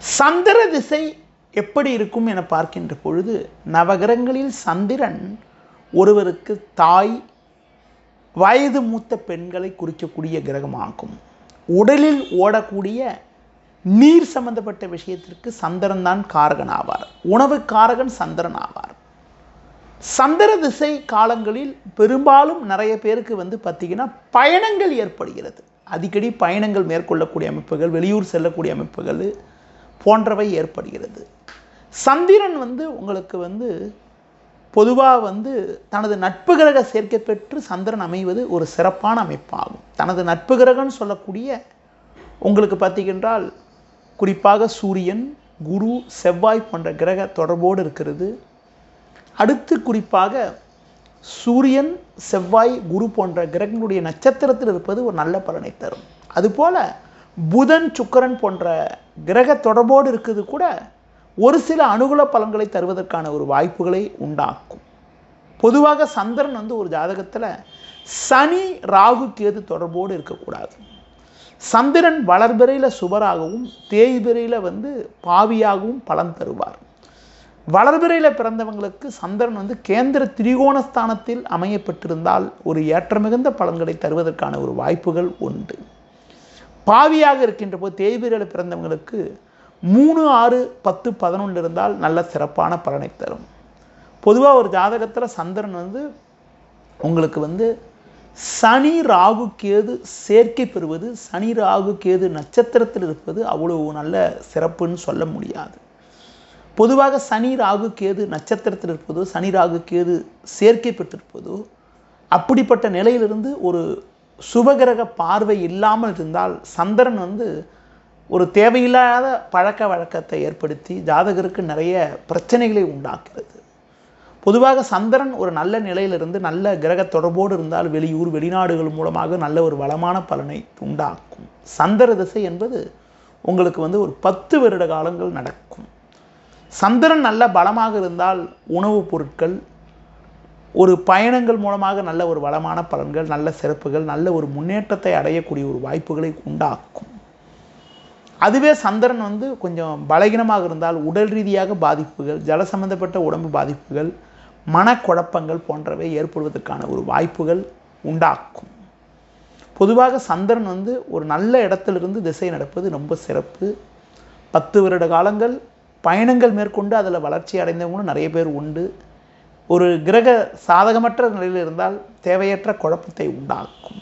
சந்திர திசை எப்படி இருக்கும் என பார்க்கின்ற பொழுது, நவகிரகங்களில் சந்திரன் ஒருவருக்கு தாய், வயது மூத்த பெண்களை குறிக்கக்கூடிய கிரகமாகும். உடலில் ஓடக்கூடிய நீர் சம்பந்தப்பட்ட விஷயத்திற்கு சந்திரன் தான் காரகன் ஆவார். உணவு காரகன் சந்திரன் ஆவார். சந்திர திசை காலங்களில் பெரும்பாலும் நிறைய பேருக்கு பார்த்திங்கன்னா பயணங்கள் ஏற்படுகிறது. அடிக்கடி பயணங்கள் மேற்கொள்ளக்கூடிய அமைப்புகள், வெளியூர் செல்லக்கூடிய அமைப்புகள் போன்றவை ஏற்படுகிறது. சந்திரன் உங்களுக்கு பொதுவாக தனது நட்பு கிரக சேர்க்கை பெற்று சந்திரன் அமைவது ஒரு சிறப்பான அமைப்பாகும். தனது நட்பு கிரகம்னு சொல்லக்கூடிய உங்களுக்கு பார்த்திங்கன்றால் குறிப்பாக சூரியன், குரு, செவ்வாய் போன்ற கிரக தொடர்போடு இருக்கிறது. அடுத்து குறிப்பாக சூரியன், செவ்வாய், குரு போன்ற கிரகங்களுடைய நட்சத்திரத்தில் இருப்பது ஒரு நல்ல பலனை தரும். அதுபோல் புதன், சுக்கிரன் போன்ற கிரக தொடர்போடு இருக்கிறது கூட ஒரு சில அனுகூல பலன்களை தருவதற்கான ஒரு வாய்ப்புகளை உண்டாக்கும். பொதுவாக சந்திரன் ஒரு ஜாதகத்தில் சனி, ராகு, கேது தொடர்போடு இருக்கக்கூடாது. சந்திரன் வளர்பிறையில் சுபராகவும் தேய்பிறையில் பாவியாகவும் பலன் தருவார். வளர்பிறையில் பிறந்தவங்களுக்கு சந்திரன் கேந்திர திரிகோணஸ்தானத்தில் அமையப்பட்டிருந்தால் ஒரு ஏற்றமிகுந்த பலன்களை தருவதற்கான ஒரு வாய்ப்புகள் உண்டு. பாவியாக இருக்கின்ற போது தேய்பிறையில் பிறந்தவங்களுக்கு 3, 6, 10, 11 இருந்தால் நல்ல சிறப்பான பலனை தரும். பொதுவாக ஒரு ஜாதகத்தில் சந்திரன் உங்களுக்கு சனி, ராகு, கேது சேர்க்கை பெறுவது, சனி, ராகு, கேது நட்சத்திரத்தில் இருப்பது அவ்வளவு நல்ல சிறப்புன்னு சொல்ல முடியாது. பொதுவாக சனி, ராகு, கேது நட்சத்திரத்தில் இருப்பதோ, சனி, ராகு, கேது சேர்க்கை பெற்றிருப்பதோ அப்படிப்பட்ட நிலையிலிருந்து ஒரு சுபகிரக பார்வை இல்லாமல் இருந்தால் சந்திரன் ஒரு தேவையில்லாத பழக்க வழக்கத்தை ஏற்படுத்தி ஜாதகருக்கு நிறைய பிரச்சனைகளை உண்டாக்குறது. பொதுவாக சந்திரன் ஒரு நல்ல நிலையிலிருந்து நல்ல கிரக தொடர்போடு இருந்தால் வெளியூர், வெளிநாடுகள் மூலமாக நல்ல ஒரு வளமான பலனை உண்டாக்கும். சந்திர திசை என்பது உங்களுக்கு ஒரு 10 வருட காலங்கள் நடக்கும். சந்திரன் நல்ல பலமாக இருந்தால் உணவுப் பொருட்கள், ஒரு பயணங்கள் மூலமாக நல்ல ஒரு வளமான பலன்கள், நல்ல சிறப்புகள், நல்ல ஒரு முன்னேற்றத்தை அடையக்கூடிய ஒரு வாய்ப்புகளை உண்டாக்கும். அதுவே சந்திரன் கொஞ்சம் பலகீனமாக இருந்தால் உடல் ரீதியாக பாதிப்புகள், ஜல சம்பந்தப்பட்ட உடம்பு பாதிப்புகள், மனக்குழப்பங்கள் போன்றவை ஏற்படுவதற்கான ஒரு வாய்ப்புகள் உண்டாக்கும். பொதுவாக சந்திரன் ஒரு நல்ல இடத்திலிருந்து திசை நடப்பது ரொம்ப சிறப்பு. 10 வருட காலங்கள் பயணங்கள் மேற்கொண்டு அதில் வளர்ச்சி அடைந்தவங்களும் நிறைய பேர் உண்டு. ஒரு கிரக சாதகமற்ற நிலையில் இருந்தால் தேவையற்ற குழப்பத்தை உண்டாக்கும்.